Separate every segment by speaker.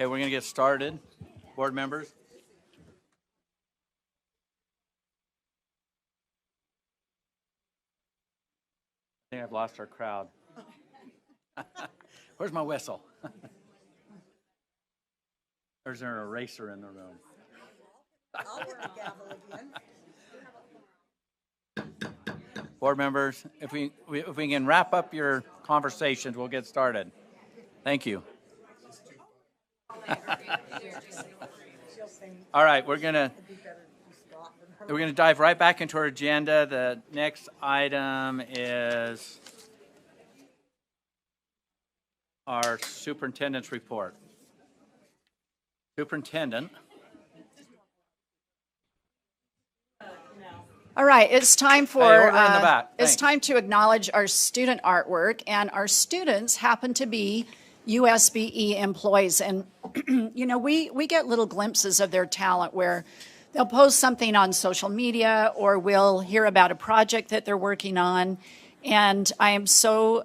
Speaker 1: Okay, we're going to get started. Board members. I think I've lost our crowd. Where's my whistle? Or is there an eraser in the room?
Speaker 2: I'll work the gavel again.
Speaker 1: Board members, if we can wrap up your conversations, we'll get started. Thank you. All right, we're gonna dive right back into our agenda. The next item is our superintendent's report. Superintendent.
Speaker 3: All right, it's time for
Speaker 1: Hey, order in the back.
Speaker 3: it's time to acknowledge our student artwork, and our students happen to be USBE employees. And you know, we get little glimpses of their talent where they'll post something on social media, or we'll hear about a project that they're working on. And I am so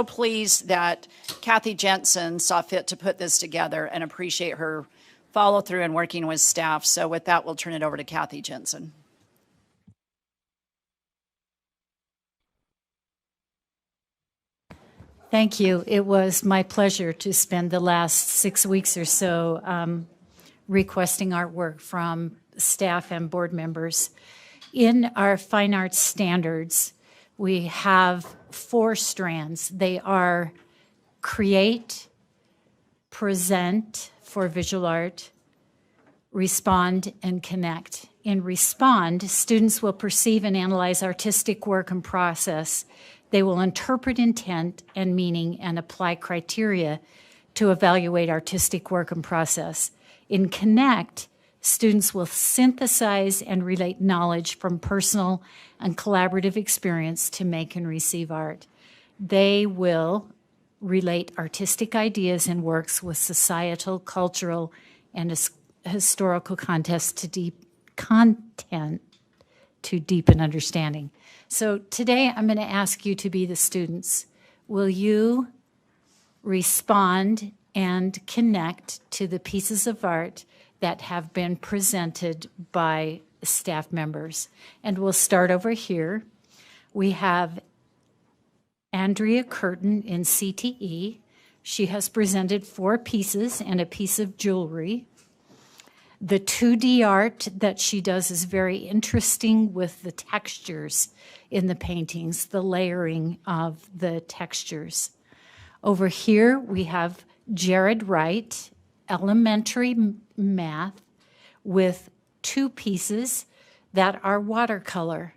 Speaker 3: pleased that Kathy Jensen saw fit to put this together, and appreciate her follow through and working with staff. So with that, we'll turn it over to Kathy Jensen.
Speaker 4: Thank you. It was my pleasure to spend the last 6 weeks or so requesting artwork from staff and board members. In our fine arts standards, we have 4 strands. They are create, present for visual art, respond, and connect. In respond, students will perceive and analyze artistic work and process. They will interpret intent and meaning and apply criteria to evaluate artistic work and process. In connect, students will synthesize and relate knowledge from personal and collaborative experience to make and receive art. They will relate artistic ideas and works with societal, cultural, and historical content to deepen understanding. So today I'm going to ask you to be the students. Will you respond and connect to the pieces of art that have been presented by staff members? And we'll start over here. We have Andrea Curtin in CTE. She has presented 4 pieces and a piece of jewelry. The 2D art that she does is very interesting with the textures in the paintings, the layering of the textures. Over here, we have Jared Wright, elementary math, with 2 pieces that are watercolor.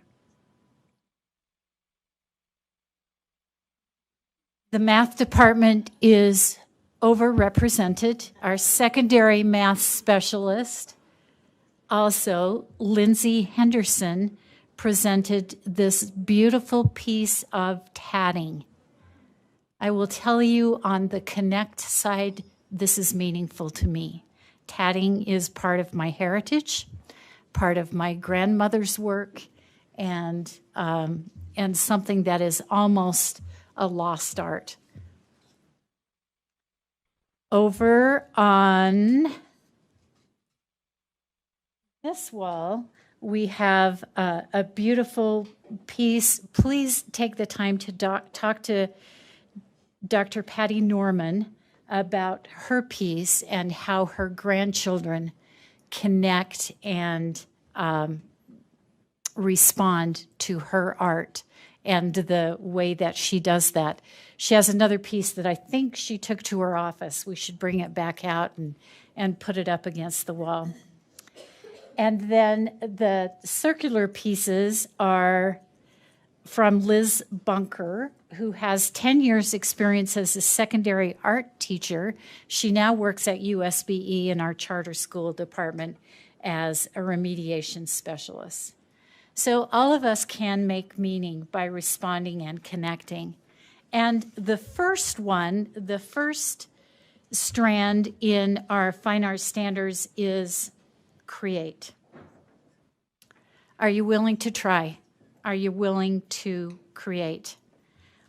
Speaker 4: The math department is overrepresented. Our secondary math specialist, also Lindsay Henderson, presented this beautiful piece of tatting. I will tell you on the connect side, this is meaningful to me. Tatting is part of my heritage, part of my grandmother's work, and something that is almost a lost art. Over on this wall, we have a beautiful piece. Please take the time to talk to Dr. Patty Norman about her piece and how her grandchildren connect and respond to her art and the way that she does that. She has another piece that I think she took to her office. We should bring it back out and put it up against the wall. And then the circular pieces are from Liz Bunker, who has 10 years experience as a secondary art teacher. She now works at USBE in our charter school department as a remediation specialist. So all of us can make meaning by responding and connecting. And the first one, the first strand in our fine arts standards is create. Are you willing to try? Are you willing to create?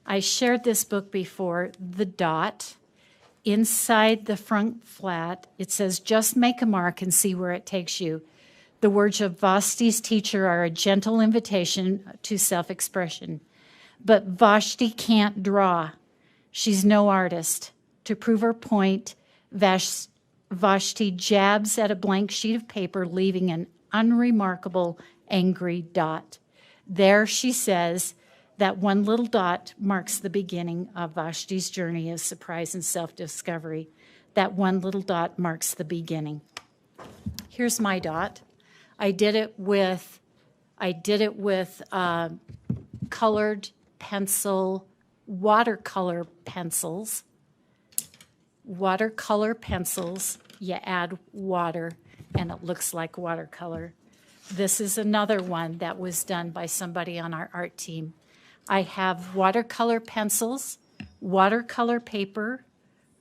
Speaker 4: I shared this book before, The Dot. inside the front flat, it says, just make a mark and see where it takes you. The words of Vashti's teacher are a gentle invitation to self-expression. But Vashti can't draw. She's no artist. To prove her point, Vashti jabs at a blank sheet of paper, leaving an unremarkable, angry dot. There, she says, that one little dot marks the beginning of Vashti's journey of surprise and self-discovery. That one little dot marks the beginning. Here's my dot. I did it with colored pencil, watercolor pencils. Watercolor pencils, you add water, and it looks like watercolor. This is another one that was done by somebody on our art team. I have watercolor pencils, watercolor paper,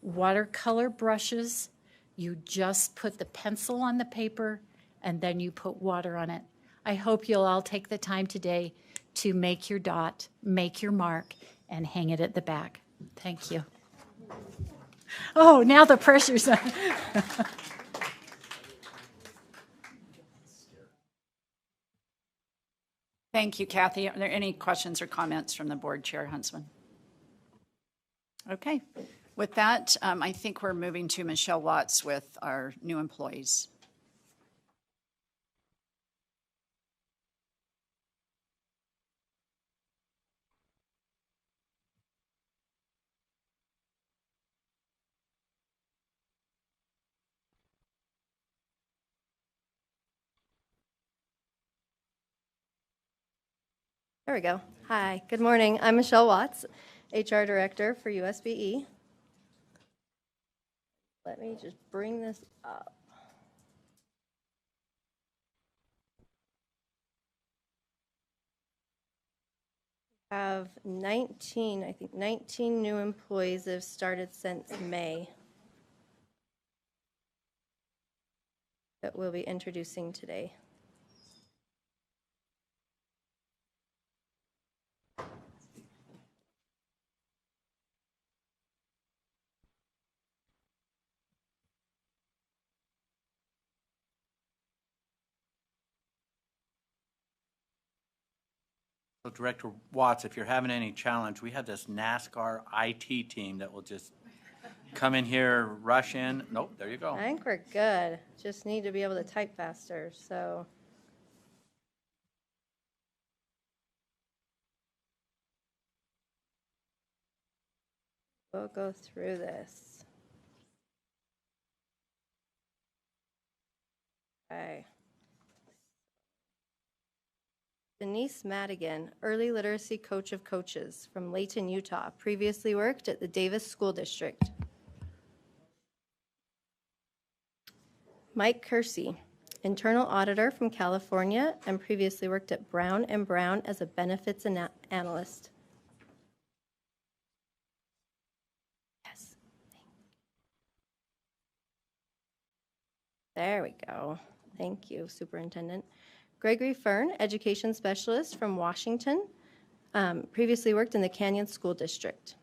Speaker 4: watercolor brushes. You just put the pencil on the paper, and then you put water on it. I hope you'll all take the time today to make your dot, make your mark, and hang it at the back. Thank you. Oh, now the pressure's on.
Speaker 3: Thank you, Kathy. Are there any questions or comments from the board chair, Huntsman? Okay. With that, I think we're moving to Michelle Watts with our new employees.
Speaker 5: There we go. Hi, good morning. I'm Michelle Watts, HR Director for USBE. Let me just bring this up. We have 19 new employees that have started since May that we'll be introducing today.
Speaker 1: So Director Watts, if you're having any challenge, we have this NASCAR IT team that will just come in here, rush in. Nope, there you go.
Speaker 5: I think we're good. Just need to be able to type faster, so. We'll go through this. Okay. Denise Madigan, Early Literacy Coach of Coaches from Layton, Utah, previously worked at the Davis School District. Mike Kersey, Internal Auditor from California and previously worked at Brown & Brown as a Benefits Analyst. Yes. There we go. Thank you, Superintendent. Gregory Fern, Education Specialist from Washington, previously worked in the Canyon School District.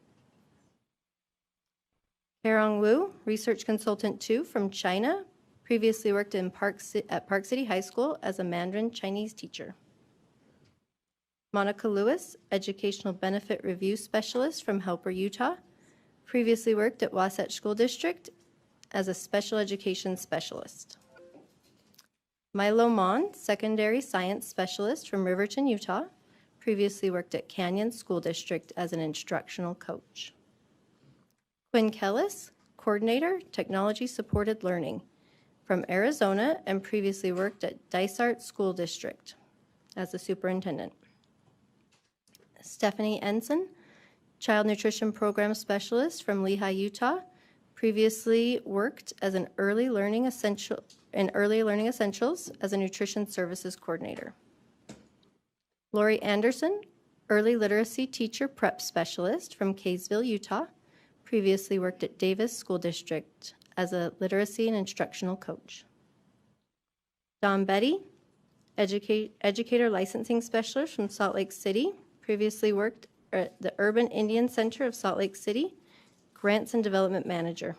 Speaker 5: Herong Wu, Research Consultant 2 from China, previously worked in at Park City High School as a Mandarin Chinese teacher. Monica Lewis, Educational Benefit Review Specialist from Helper, Utah, previously worked at Wasatch School District as a Special Education Specialist. Milo Mon, Secondary Science Specialist from Riverton, Utah, previously worked at Canyon School District as an instructional coach. Quinn Kellis, Coordinator, Technology Supported Learning from Arizona and previously worked at Dysart School District as a superintendent. Stephanie Ensign, Child Nutrition Program Specialist from Lehigh, Utah, previously worked as an Early Learning Essentials as a Nutrition Services Coordinator. Lori Anderson, Early Literacy Teacher Prep Specialist from Kaysville, Utah, previously worked at Davis School District as a Literacy and Instructional Coach. Don Betty, Educator Licensing Specialist from Salt Lake City, previously worked at the Urban Indian Center of Salt Lake City, Grants and Development Manager.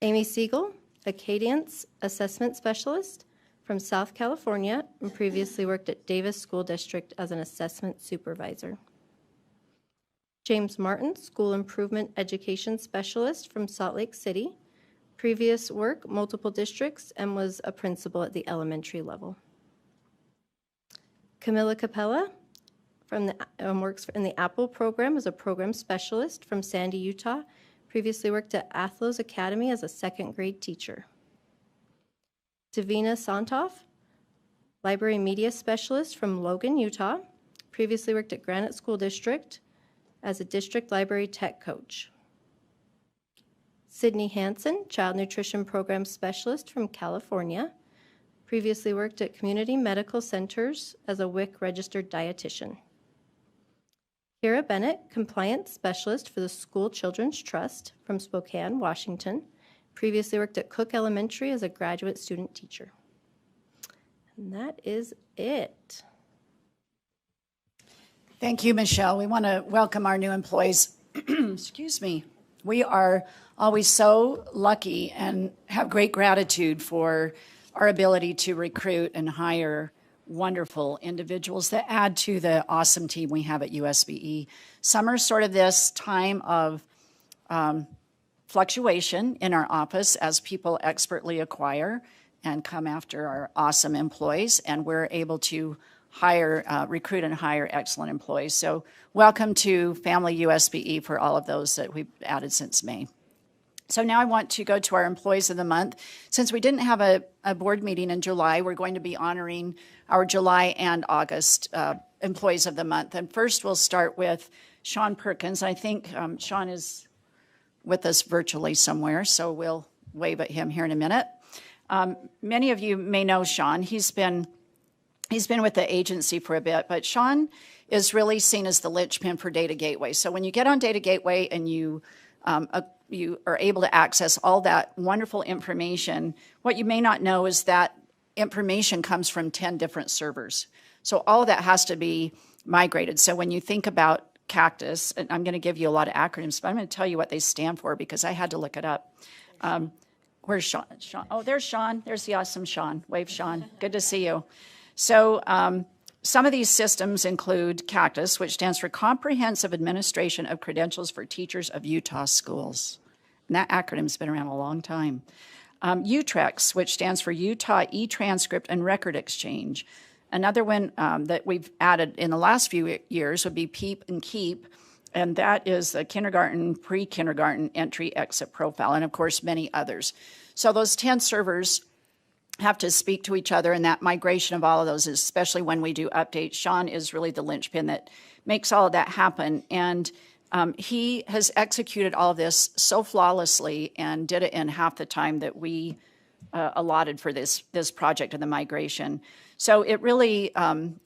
Speaker 5: Amy Siegel, Acadience Assessment Specialist from South California and previously worked at Davis School District as an assessment supervisor. James Martin, School Improvement Education Specialist from Salt Lake City. Previous work, multiple districts, and was a principal at the elementary level. Camilla Capella from the, works in the Apple program as a program specialist from Sandy, Utah. Previously worked at Athlos Academy as a second grade teacher. Davina Santoff, Library Media Specialist from Logan, Utah. Previously worked at Granite School District as a district library tech coach. Sydney Hansen, Child Nutrition Program Specialist from California. Previously worked at Community Medical Centers as a WIC registered dietitian. Kira Bennett, Compliance Specialist for the School Children's Trust from Spokane, Washington. Previously worked at Cook Elementary as a graduate student teacher. And that is it.
Speaker 3: Thank you, Michelle. We want to welcome our new employees. Excuse me. We are always so lucky and have great gratitude for our ability to recruit and hire wonderful individuals that add to the awesome team we have at USBE. Summer's sort of this time of fluctuation in our office as people expertly acquire and come after our awesome employees, and we're able to recruit and hire excellent employees. So welcome to Family USBE for all of those that we've added since May. So now I want to go to our Employees of the Month. Since we didn't have a board meeting in July, we're going to be honoring our July and August Employees of the Month. And first we'll start with Sean Perkins. I think Sean is with us virtually somewhere, so we'll wave at him here in a minute. Many of you may know Sean. He's been with the agency for a bit, but Sean is really seen as the linchpin for Data Gateway. So when you get on Data Gateway and you are able to access all that wonderful information, what you may not know is that information comes from 10 different servers. So all of that has to be migrated. So when you think about Cactus, and I'm going to give you a lot of acronyms, but I'm going to tell you what they stand for because I had to look it up. Where's Sean? Oh, there's Sean. There's the awesome Sean. Wave, Sean. Good to see you. So some of these systems include Cactus, which stands for Comprehensive Administration of Credentials for Teachers of Utah Schools. And that acronym's been around a long time. UTREX, which stands for Utah E-Transcript and Record Exchange. Another one that we've added in the last few years would be PEEP and KEEP, and that is the kindergarten, pre-kindergarten entry-exit profile, and of course many others. So those 10 servers have to speak to each other, and that migration of all of those, especially when we do updates, Sean is really the linchpin that makes all of that happen. And he has executed all of this so flawlessly and did it in half the time that we allotted for this project and the migration. So it really,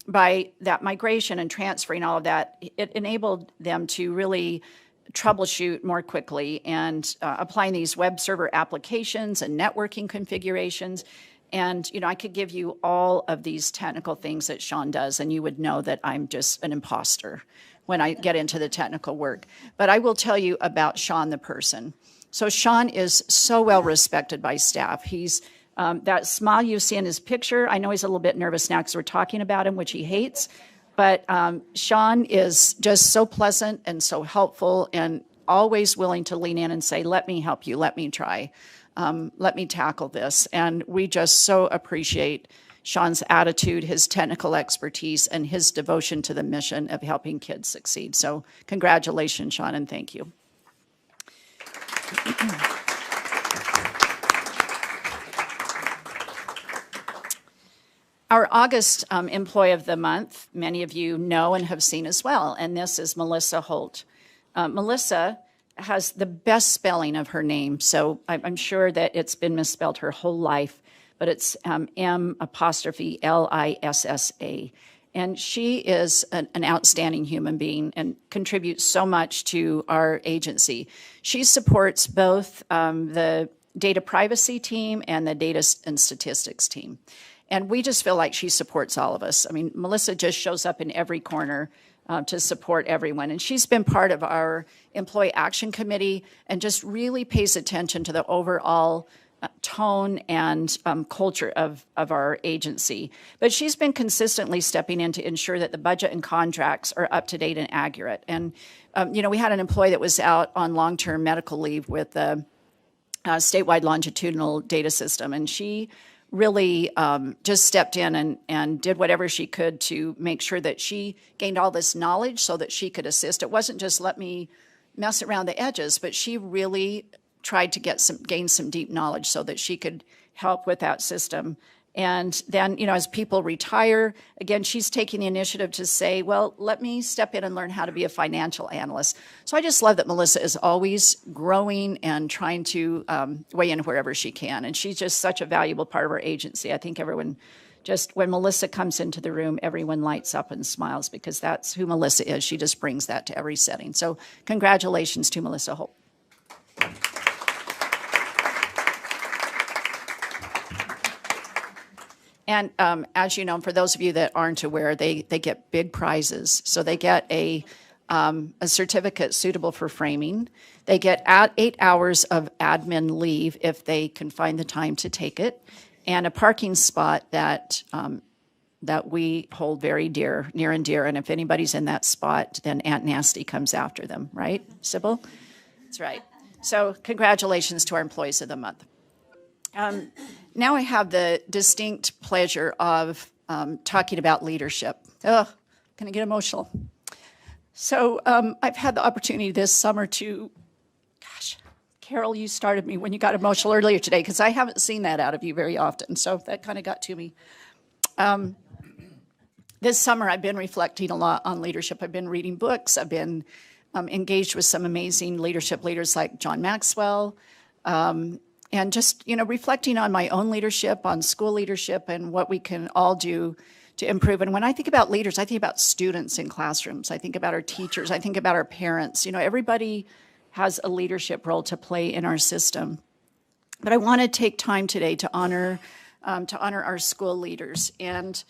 Speaker 3: by that migration and transferring all of that, it enabled them to really troubleshoot more quickly and applying these web server applications and networking configurations. And, you know, I could give you all of these technical things that Sean does, and you would know that I'm just an imposter when I get into the technical work. But I will tell you about Sean the person. So Sean is so well respected by staff. He's that smile you see in his picture. I know he's a little bit nervous now because we're talking about him, which he hates. But Sean is just so pleasant and so helpful and always willing to lean in and say, let me help you, let me try, let me tackle this. And we just so appreciate Sean's attitude, his technical expertise, and his devotion to the mission of helping kids succeed. So congratulations, Sean, and thank you. Our August Employee of the Month, many of you know and have seen as well, and this is Melissa Holt. Melissa has the best spelling of her name, so I'm sure that it's been misspelled her whole life, but it's M''Lissa. And she is an outstanding human being and contributes so much to our agency. She supports both the data privacy team and the data and statistics team. And we just feel like she supports all of us. I mean, Melissa just shows up in every corner to support everyone. And she's been part of our Employee Action Committee and just really pays attention to the overall tone and culture of our agency. But she's been consistently stepping in to ensure that the budget and contracts are up to date and accurate. And, we had an employee that was out on long-term medical leave with the statewide longitudinal data system, and she really just stepped in and did whatever she could to make sure that she gained all this knowledge so that she could assist. It wasn't just let me mess around the edges, but she really tried to gain some deep knowledge so that she could help with that system. And then, as people retire, again, she's taking the initiative to say, well, let me step in and learn how to be a financial analyst. So I just love that Melissa is always growing and trying to weigh in wherever she can. And she's just such a valuable part of our agency. I think everyone when Melissa comes into the room, everyone lights up and smiles because that's who Melissa is. She just brings that to every setting. So congratulations to Melissa Holt. And as you know, for those of you that aren't aware, they get big prizes. So they get a certificate suitable for framing. They get 8 hours of admin leave if they can find the time to take it, and a parking spot that we hold very near and dear. And if anybody's in that spot, then Aunt Nasty comes after them, right, Sybil? That's right. So congratulations to our Employees of the Month. Now I have the distinct pleasure of talking about leadership. Can I get emotional? So I've had the opportunity this summer to, Carol, you started me when you got emotional earlier today because I haven't seen that out of you very often. So that kind of got to me. This summer I've been reflecting a lot on leadership. I've been reading books. I've been engaged with some amazing leadership leaders like John Maxwell. And just, reflecting on my own leadership, on school leadership, and what we can all do to improve. And when I think about leaders, I think about students in classrooms. I think about our teachers. I think about our parents. Everybody has a leadership role to play in our system. But I want to take time today to honor our school leaders and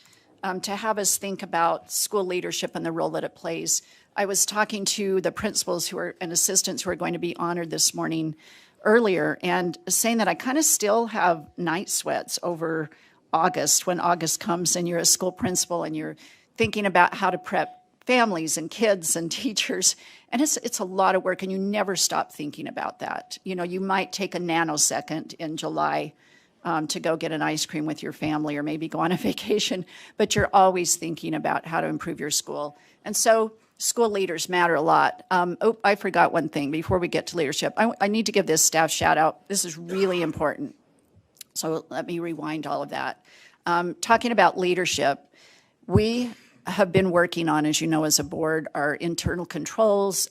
Speaker 3: to have us think about school leadership and the role that it plays. I was talking to the principals and assistants who are going to be honored this morning earlier and saying that I kind of still have night sweats over August, when August comes and you're a school principal and you're thinking about how to prep families and kids and teachers. And it's a lot of work and you never stop thinking about that. You might take a nanosecond in July to go get an ice cream with your family or maybe go on a vacation, but you're always thinking about how to improve your school. And so school leaders matter a lot. I forgot one thing before we get to leadership. I need to give this staff shout out. This is really important. So let me rewind all of that. Talking about leadership, we have been working on, as you know, as a board, our internal controls,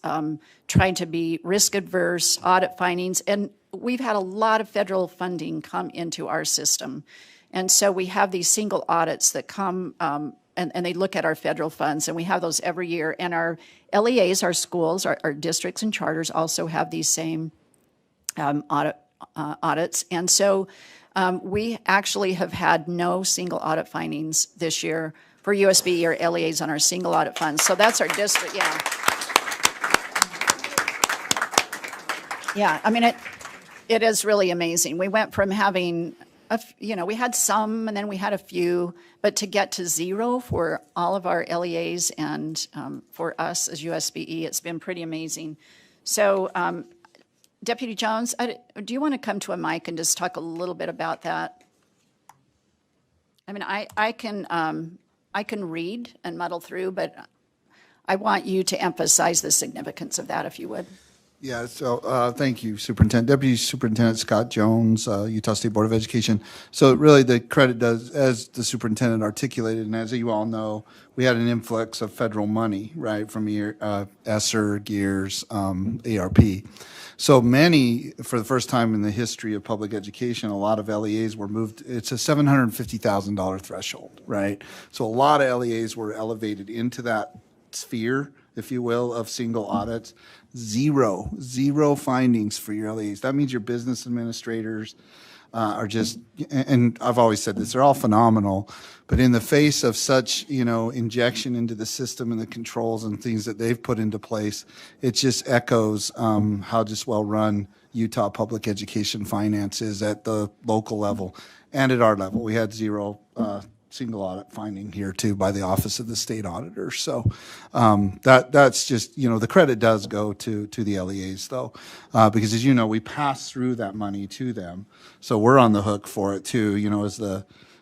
Speaker 3: trying to be risk adverse, audit findings, and we've had a lot of federal funding come into our system. And so we have these single audits that come and they look at our federal funds, and we have those every year. And our LEAs, our schools, our districts and charters also have these same audits. And so we actually have had no single audit findings this year for USB or LEAs on our single audit funds. So that's our district, yeah. Yeah, I mean, it is really amazing. We went from having we had some and then we had a few, but to get to zero for all of our LEAs and for us as USBE, it's been pretty amazing. So Deputy Jones, do you want to come to a mic and just talk a little bit about that? I mean, I can read and muddle through, but I want you to emphasize the significance of that, if you would.
Speaker 6: Yeah, so thank you, Superintendent. Deputy Superintendent Scott Jones, Utah State Board of Education. So really the credit does, as the superintendent articulated, and as you all know, we had an influx of federal money, right, from ESSER, GEARS, ARP. So many, for the first time in the history of public education, a lot of LEAs were moved. It's a $750,000 threshold, right? So a lot of LEAs were elevated into that sphere, if you will, of single audits. Zero findings for your LEAs. That means your business administrators are just, and I've always said this, they're all phenomenal, but in the face of such, injection into the system and the controls and things that they've put into place, it just echoes how just well run Utah public education finance is at the local level and at our level. We had zero single audit finding here too by the Office of the State Auditor. So that's just, the credit does go to the LEAs though, because as you know, we pass through that money to them. So we're on the hook for it too,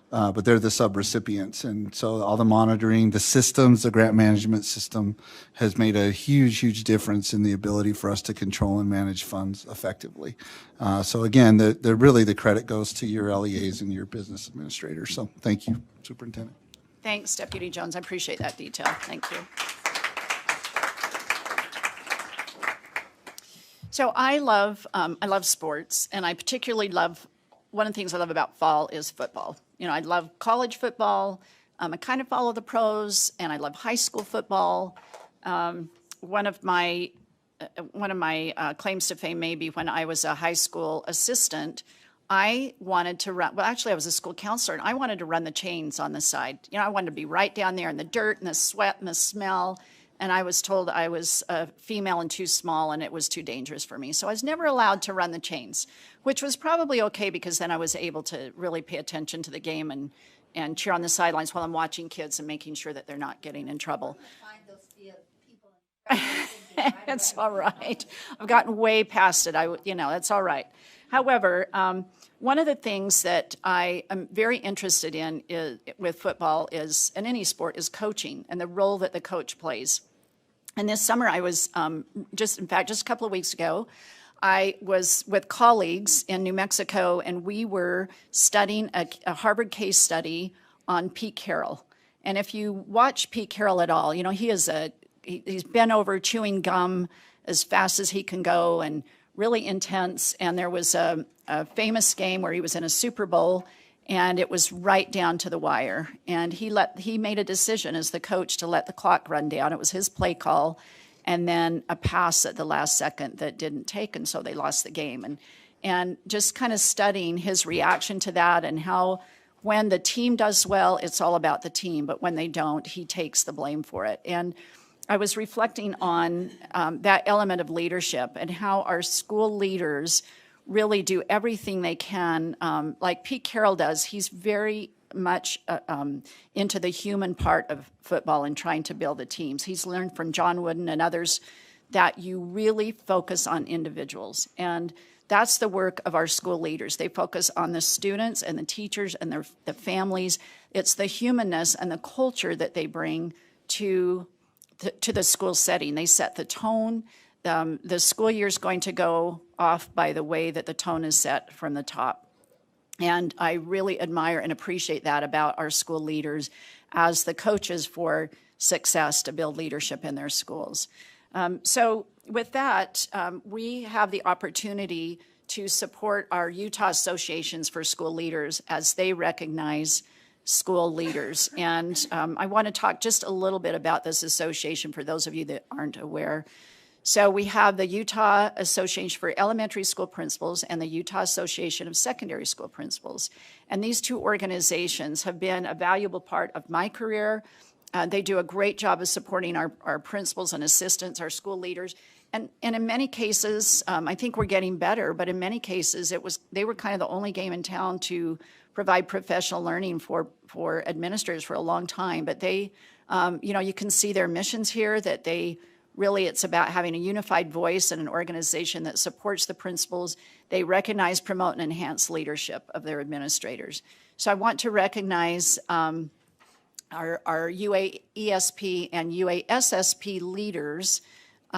Speaker 6: but they're the subrecipients. And so all the monitoring, the systems, the grant management system has made a huge difference in the ability for us to control and manage funds effectively. So again, the credit goes to your LEAs and your business administrators. So thank you, Superintendent.
Speaker 3: Thanks, Deputy Jones. I appreciate that detail. Thank you. So I love sports, and I particularly love, one of the things I love about fall is football. I love college football. I kind of follow the pros, and I love high school football. One of my claims to fame may be when I was a high school assistant, I wanted to run, well, actually I was a school counselor, and I wanted to run the chains on the side. I wanted to be right down there in the dirt and the sweat and the smell, and I was told I was a female and too small, and it was too dangerous for me. So I was never allowed to run the chains, which was probably okay because then I was able to really pay attention to the game and cheer on the sidelines while I'm watching kids and making sure that they're not getting in trouble. It's all right. I've gotten way past it. That's all right. However, one of the things that I am very interested in with football is, in any sport, is coaching and the role that the coach plays. And this summer, I was just a couple of weeks ago, I was with colleagues in New Mexico, and we were studying a Harvard case study on Pete Carroll. And if you watch Pete Carroll at all, he's bent over chewing gum as fast as he can go and really intense. And there was a famous game where he was in a Super Bowl, and it was right down to the wire. And he made a decision as the coach to let the clock run down. It was his play call, and then a pass at the last second that didn't take, and so they lost the game. And just kind of studying his reaction to that, and how when the team does well, it's all about the team, but when they don't, he takes the blame for it. And I was reflecting on that element of leadership and how our school leaders really do everything they can. Like Pete Carroll does, he's very much into the human part of football and trying to build the teams. He's learned from John Wooden and others that you really focus on individuals. And that's the work of our school leaders. They focus on the students and the teachers and the families. It's the humanness and the culture that they bring to the school setting. They set the tone. The school year is going to go off by the way that the tone is set from the top. And I really admire and appreciate that about our school leaders as the coaches for success to build leadership in their schools. So with that, we have the opportunity to support our Utah Associations for School Leaders as they recognize school leaders. And I want to talk just a little bit about this association for those of you that aren't aware. So we have the Utah Association for Elementary School Principals and the Utah Association of Secondary School Principals. And these two organizations have been a valuable part of my career. They do a great job of supporting our principals and assistants, our school leaders. And in many cases, I think we're getting better, but in many cases, they were kind of the only game in town to provide professional learning for administrators for a long time. But they, you can see their missions here, that it's about having a unified voice and an organization that supports the principals. They recognize, promote, and enhance leadership of their administrators. So I want to recognize our UAESP and UASSP leaders who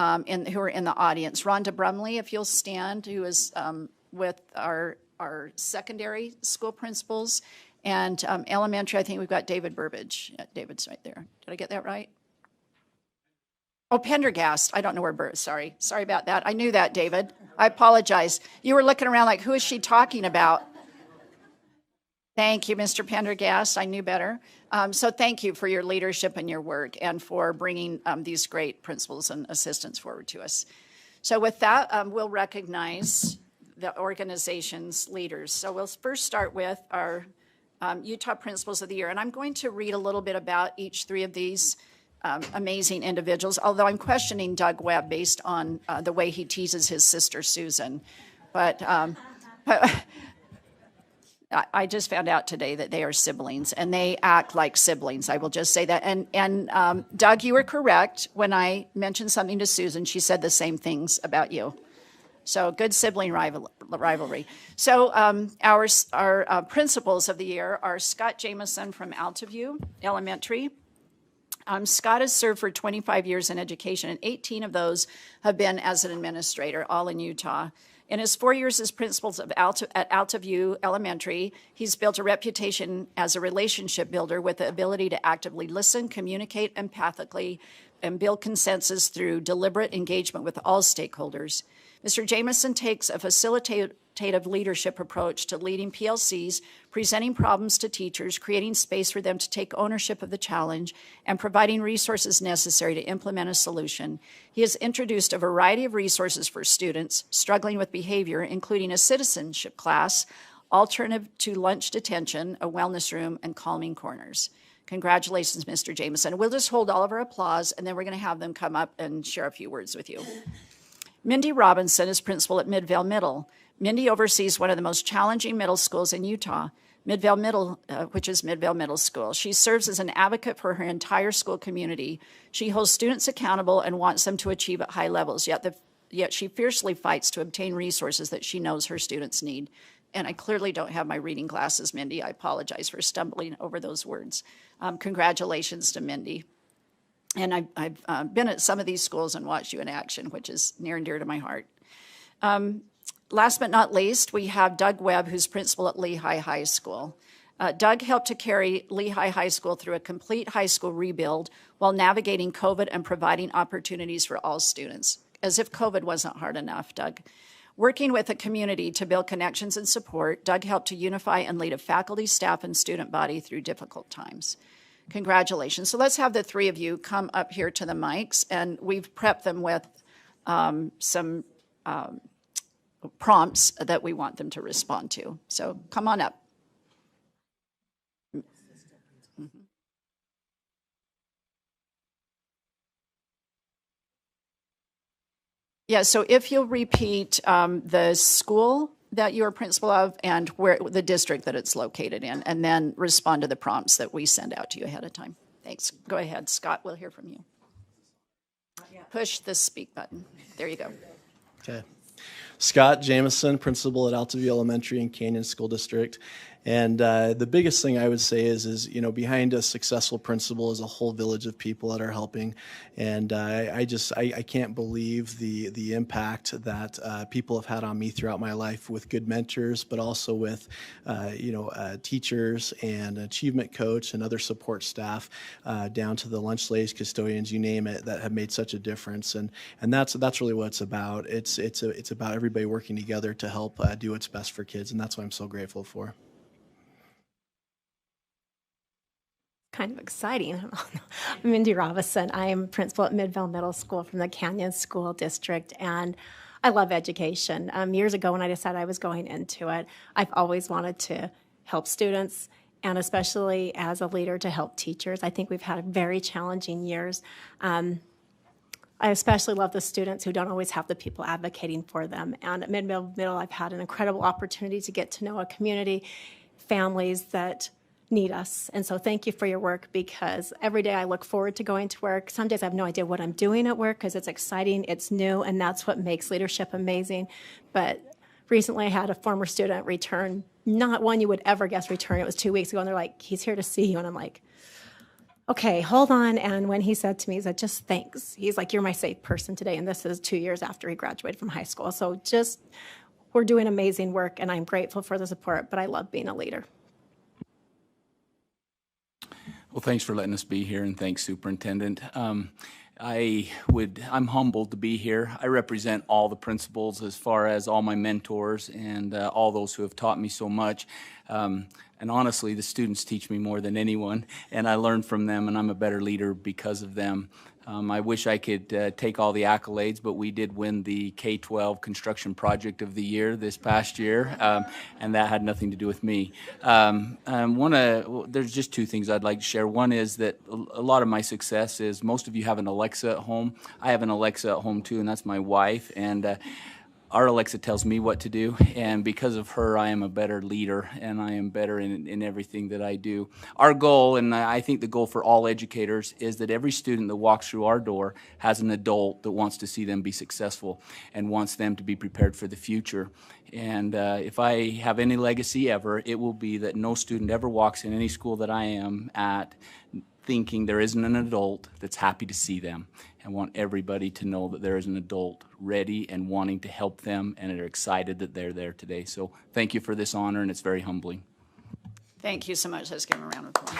Speaker 3: are in the audience. Rhonda Brumley, if you'll stand, who is with our secondary school principals, and elementary, I think we've got David Burbage. Yeah, David's right there. Did I get that right? Oh, Pendergast. I don't know where sorry about that. I knew that, David. I apologize. You were looking around like, who is she talking about? Thank you, Mr. Pendergast. I knew better. So thank you for your leadership and your work and for bringing these great principals and assistants forward to us. So with that, we'll recognize the organization's leaders. So we'll first start with our Utah Principals of the Year. And I'm going to read a little bit about each three of these amazing individuals, although I'm questioning Doug Webb based on the way he teases his sister Susan. But I just found out today that they are siblings, and they act like siblings. I will just say that. And Doug, you were correct. When I mentioned something to Susan, she said the same things about you. So good sibling rivalry. So our principals of the year are Scott Jameson from Altaview Elementary. Scott has served for 25 years in education, and 18 of those have been as an administrator, all in Utah. In his 4 years as principal at Altaview Elementary, he's built a reputation as a relationship builder with the ability to actively listen, communicate empathically, and build consensus through deliberate engagement with all stakeholders. Mr. Jameson takes a facilitative leadership approach to leading PLCs, presenting problems to teachers, creating space for them to take ownership of the challenge, and providing resources necessary to implement a solution. He has introduced a variety of resources for students struggling with behavior, including a citizenship class, alternative to lunch detention, a wellness room, and calming corners. Congratulations, Mr. Jameson. We'll just hold all of our applause, and then we're going to have them come up and share a few words with you. Mindy Robinson is principal at Midvale Middle. Mindy oversees one of the most challenging middle schools in Utah, Midvale Middle, which is Midvale Middle School. She serves as an advocate for her entire school community. She holds students accountable and wants them to achieve at high levels, yet she fiercely fights to obtain resources that she knows her students need. And I clearly don't have my reading glasses, Mindy. I apologize for stumbling over those words. Congratulations to Mindy. And I've been at some of these schools and watched you in action, which is near and dear to my heart. Last but not least, we have Doug Webb, who's principal at Lehigh High School. Doug helped to carry Lehigh High School through a complete high school rebuild while navigating COVID and providing opportunities for all students. As if COVID wasn't hard enough, Doug. Working with a community to build connections and support, Doug helped to unify and lead a faculty, staff, and student body through difficult times. Congratulations. So let's have the three of you come up here to the mics, and we've prepped them with some prompts that we want them to respond to. So come on up. Yeah, so if you'll repeat the school that you're principal of and where the district that it's located in, and then respond to the prompts that we send out to you ahead of time. Thanks. Go ahead, Scott, we'll hear from you. Push the speak button. There you go.
Speaker 7: Okay. Scott Jameson, principal at Altaview Elementary in Canyon School District. And the biggest thing I would say is you know, behind a successful principal is a whole village of people that are helping. And I can't believe the impact that people have had on me throughout my life with good mentors, but also with teachers and achievement coach and other support staff down to the lunch ladies, custodians, you name it, that have made such a difference. And that's really what it's about. It's about everybody working together to help do what's best for kids, and that's what I'm so grateful for.
Speaker 8: Kind of exciting. I'm Mindy Robinson. I am principal at Midvale Middle School from the Canyon School District, and I love education. Years ago when I decided I was going into it, I've always wanted to help students, and especially as a leader to help teachers. I think we've had very challenging years. I especially love the students who don't always have the people advocating for them. And at Midvale Middle, I've had an incredible opportunity to get to know a community, families that need us. And so thank you for your work, because every day I look forward to going to work. Some days I have no idea what I'm doing at work because it's exciting, it's new, and that's what makes leadership amazing. But recently I had a former student return, not one you would ever guess return. It was 2 weeks ago, and they're like, he's here to see you. And I'm like, okay, hold on. And when he said to me, he said, just thanks. He's like, you're my safe person today. And this is 2 years after he graduated from high school. So we're doing amazing work, and I'm grateful for the support, but I love being a leader.
Speaker 9: Well, thanks for letting us be here, and thanks, Superintendent. I'm humbled to be here. I represent all the principals as far as all my mentors and all those who have taught me so much. And honestly, the students teach me more than anyone, and I learn from them, and I'm a better leader because of them. I wish I could take all the accolades, but we did win the K-12 Construction Project of the Year this past year, and that had nothing to do with me. There's just two things I'd like to share. One is that a lot of my success is most of you have an Alexa at home. I have an Alexa at home too, and that's my wife. And our Alexa tells me what to do, and because of her, I am a better leader, and I am better in everything that I do. Our goal, and I think the goal for all educators, is that every student that walks through our door has an adult that wants to see them be successful and wants them to be prepared for the future. And if I have any legacy ever, it will be that no student ever walks in any school that I am at thinking there isn't an adult that's happy to see them. I want everybody to know that there is an adult ready and wanting to help them, and are excited that they're there today. So thank you for this honor, and it's very humbling.
Speaker 3: Thank you so much. Let's give him a round of applause.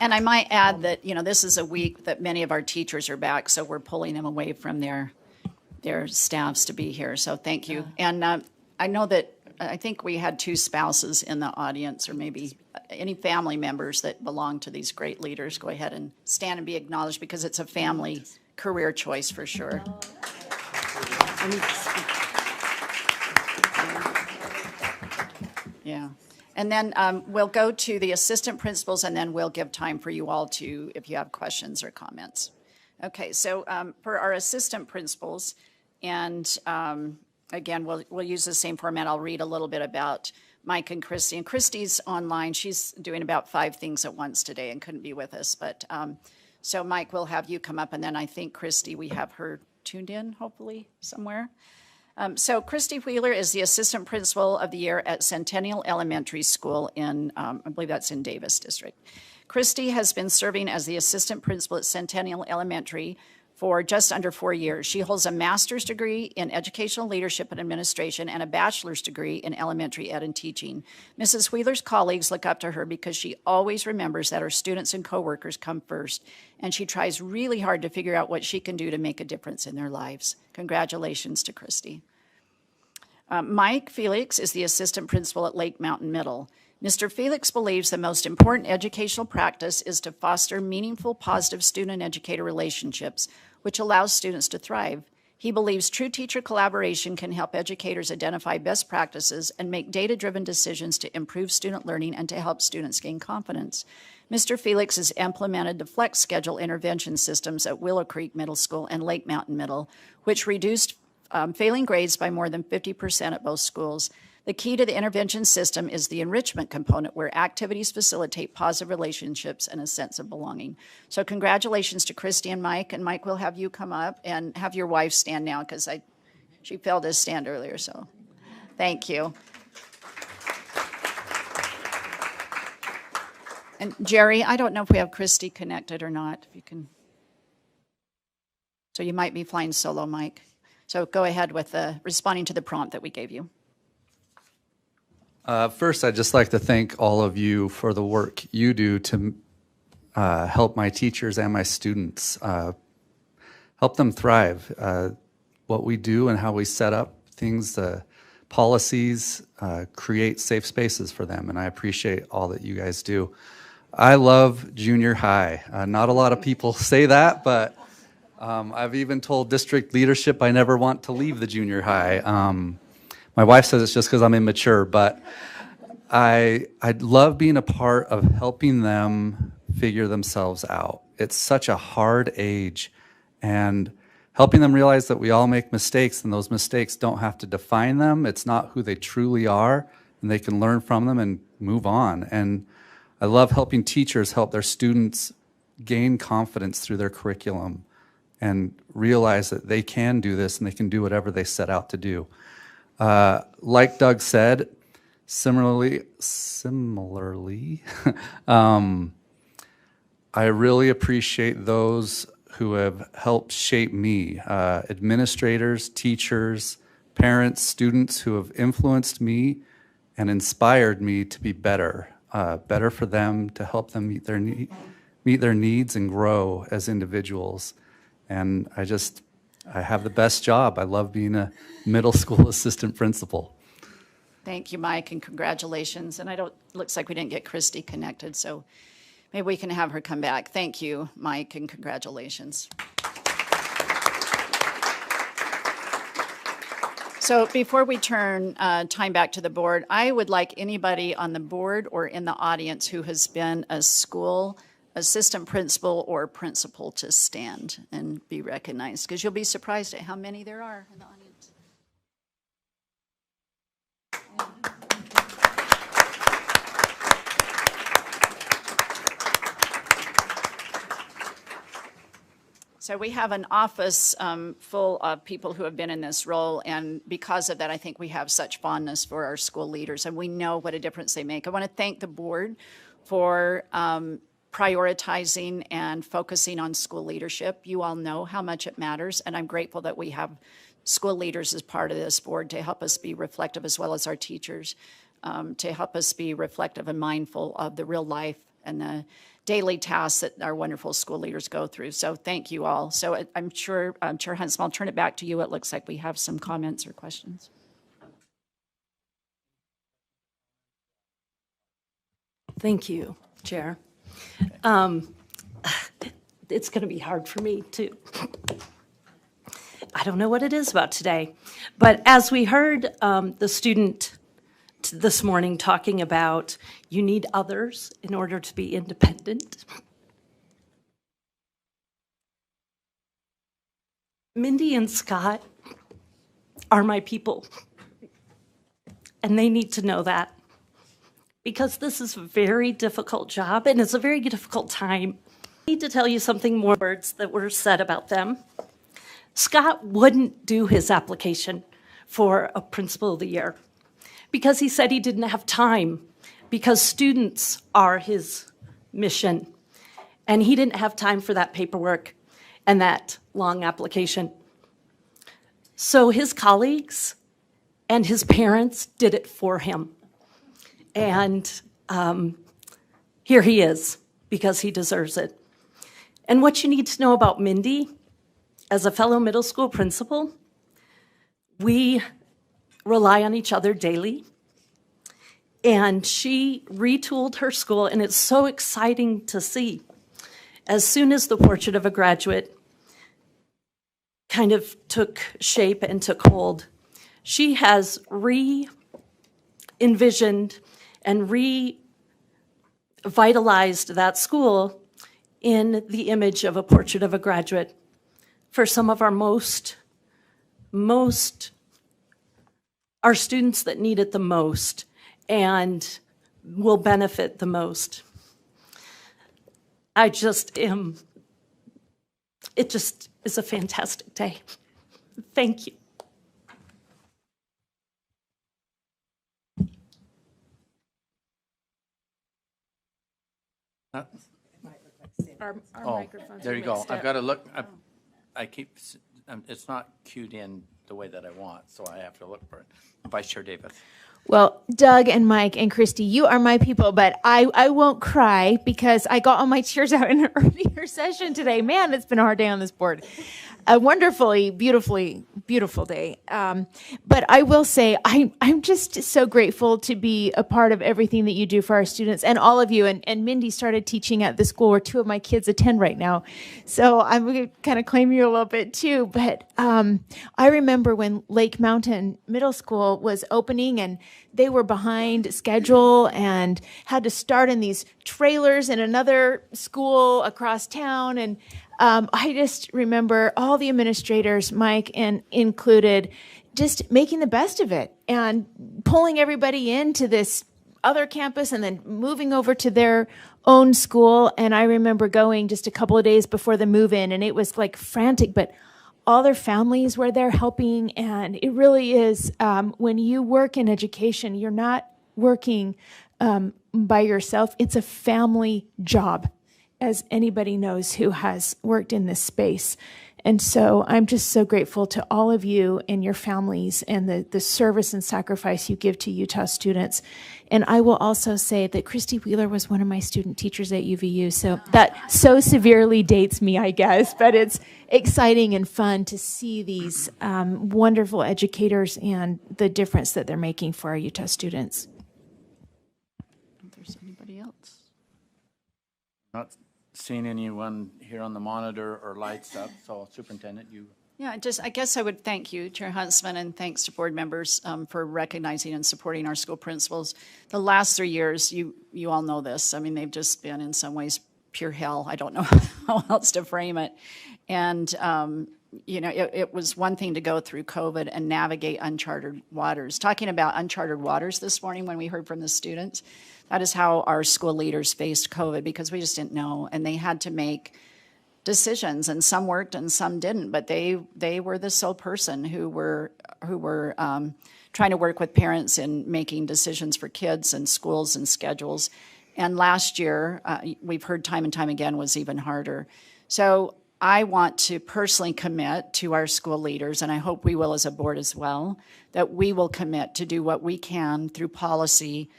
Speaker 3: And I might add that, this is a week that many of our teachers are back, so we're pulling them away from their staffs to be here. So thank you. And I know that I think we had 2 spouses in the audience, or maybe any family members that belong to these great leaders. Go ahead and stand and be acknowledged, because it's a family career choice for sure. Yeah. And then we'll go to the assistant principals, and then we'll give time for you all to, if you have questions or comments. Okay, so for our assistant principals, and again, we'll use the same format. I'll read a little bit about Mike and Christy. And Christy's online. She's doing about 5 things at once today and couldn't be with us. But so Mike, we'll have you come up. And then I think Christy, we have her tuned in, hopefully, somewhere. So Christy Wheeler is the assistant principal of the year at Centennial Elementary School in, I believe that's in Davis District. Christy has been serving as the assistant principal at Centennial Elementary for just under 4 years. She holds a master's degree in educational leadership and administration and a bachelor's degree in elementary ed and teaching. Mrs. Wheeler's colleagues look up to her because she always remembers that her students and coworkers come first, and she tries really hard to figure out what she can do to make a difference in their lives. Congratulations to Christy. Mike Felix is the assistant principal at Lake Mountain Middle. Mr. Felix believes the most important educational practice is to foster meaningful, positive student-educator relationships, which allows students to thrive. He believes true teacher collaboration can help educators identify best practices and make data-driven decisions to improve student learning and to help students gain confidence. Mr. Felix has implemented the flex schedule intervention systems at Willow Creek Middle School and Lake Mountain Middle, which reduced failing grades by more than 50% at both schools. The key to the intervention system is the enrichment component, where activities facilitate positive relationships and a sense of belonging. So congratulations to Christy and Mike. And Mike, we'll have you come up, and have your wife stand now, because she failed to stand earlier. So thank you. And Jerry, I don't know if we have Christy connected or not. If you can. So you might be flying solo, Mike. So go ahead with responding to the prompt that we gave you.
Speaker 10: First, I'd just like to thank all of you for the work you do to help my teachers and my students, help them thrive. What we do and how we set up things, policies, create safe spaces for them, and I appreciate all that you guys do. I love junior high. Not a lot of people say that, but I've even told district leadership I never want to leave the junior high. My wife says it's just because I'm immature, but I love being a part of helping them figure themselves out. It's such a hard age, and helping them realize that we all make mistakes, and those mistakes don't have to define them. It's not who they truly are, and they can learn from them and move on. And I love helping teachers help their students gain confidence through their curriculum and realize that they can do this and they can do whatever they set out to do. Like Doug said, similarly, I really appreciate those who have helped shape me, administrators, teachers, parents, students who have influenced me and inspired me to be better. better for them, to help them meet their needs and grow as individuals. And I have the best job. I love being a middle school assistant principal.
Speaker 3: Thank you, Mike, and congratulations. And looks like we didn't get Christy connected, so maybe we can have her come back. Thank you, Mike, and congratulations. So before we turn time back to the board, I would like anybody on the board or in the audience who has been a school assistant principal or principal to stand and be recognized, because you'll be surprised at how many there are in the audience. So we have an office full of people who have been in this role, and because of that, I think we have such fondness for our school leaders, and we know what a difference they make. I want to thank the board for prioritizing and focusing on school leadership. You all know how much it matters, and I'm grateful that we have school leaders as part of this board to help us be reflective, as well as our teachers, to help us be reflective and mindful of the real life and the daily tasks that our wonderful school leaders go through. So thank you all. So I'm sure, Chair Huntsman, I'll turn it back to you. It looks like we have some comments or questions.
Speaker 11: Thank you, Chair. It's going to be hard for me to, I don't know what it is about today, but as we heard the student this morning talking about you need others in order to be independent. Mindy and Scott are my people, and they need to know that, because this is a very difficult job and it's a very difficult time. I need to tell you something more words that were said about them. Scott wouldn't do his application for a Principal of the Year because he said he didn't have time, because students are his mission. And he didn't have time for that paperwork and that long application. So his colleagues and his parents did it for him. And here he is, because he deserves it. And what you need to know about Mindy, as a fellow middle school principal, we rely on each other daily. And she retooled her school, and it's so exciting to see. As soon as the portrait of a graduate kind of took shape and took hold, she has re-envisioned and revitalized that school in the image of a portrait of a graduate for some of our our students that need it the most and will benefit the most. It just is a fantastic day. Thank you.
Speaker 8: Our
Speaker 1: Oh,
Speaker 8: microphones
Speaker 1: there
Speaker 8: are
Speaker 1: you go.
Speaker 8: mixed
Speaker 1: I've
Speaker 8: up.
Speaker 1: got to look, it's not cued in the way that I want, so I have to look for it. Vice Chair Davis.
Speaker 12: Well, Doug and Mike and Christy, you are my people, but I won't cry because I got all my tears out in an earlier session today. Man, it's been a hard day on this board. A wonderfully, beautiful day. But I will say I'm just so grateful to be a part of everything that you do for our students and all of you. And Mindy started teaching at the school where two of my kids attend right now. So I'm going to kind of claim you a little bit too. But I remember when Lake Mountain Middle School was opening and they were behind schedule and had to start in these trailers in another school across town. And I just remember all the administrators, Mike and included, just making the best of it and pulling everybody into this other campus and then moving over to their own school. And I remember going just a couple of days before the move-in, and it was like frantic, but all their families were there helping. And it really is, when you work in education, you're not working by yourself. It's a family job, as anybody knows who has worked in this space. And so I'm just so grateful to all of you and your families and the service and sacrifice you give to Utah students. And I will also say that Christy Wheeler was one of my student teachers at UVU. So that so severely dates me, I guess. But it's exciting and fun to see these wonderful educators and the difference that they're making for our Utah students.
Speaker 3: If there's anybody else.
Speaker 1: Not seeing anyone here on the monitor or lights up, so Superintendent, you.
Speaker 3: Yeah, I guess I would thank you, Chair Huntsman, and thanks to board members for recognizing and supporting our school principals. The last 3 years, you all know this. I mean, they've just been in some ways pure hell. I don't know how else to frame it. And, it was one thing to go through COVID and navigate uncharted waters. Talking about uncharted waters this morning when we heard from the students, that is how our school leaders faced COVID, because we just didn't know, and they had to make decisions, and some worked and some didn't, but they were the sole person who were trying to work with parents in making decisions for kids and schools and schedules. And last year, we've heard time and time again, was even harder. So I want to personally commit to our school leaders, and I hope we will as a board as well, that we will commit to do what we can through policy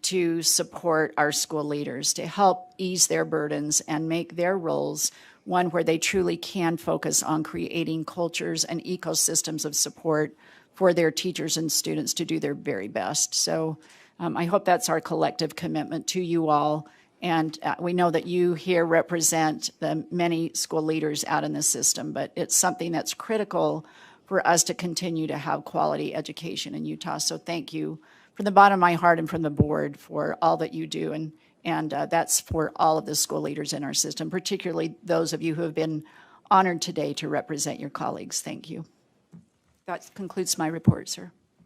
Speaker 3: to support our school leaders, to help ease their burdens and make their roles one where they truly can focus on creating cultures and ecosystems of support for their teachers and students to do their very best. So I hope that's our collective commitment to you all. And we know that you here represent the many school leaders out in the system, but it's something that's critical for us to continue to have quality education in Utah. So thank you from the bottom of my heart and from the board for all that you do. And that's for all of the school leaders in our system, particularly those of you who have been honored today to represent your colleagues. Thank you. That concludes my report, sir.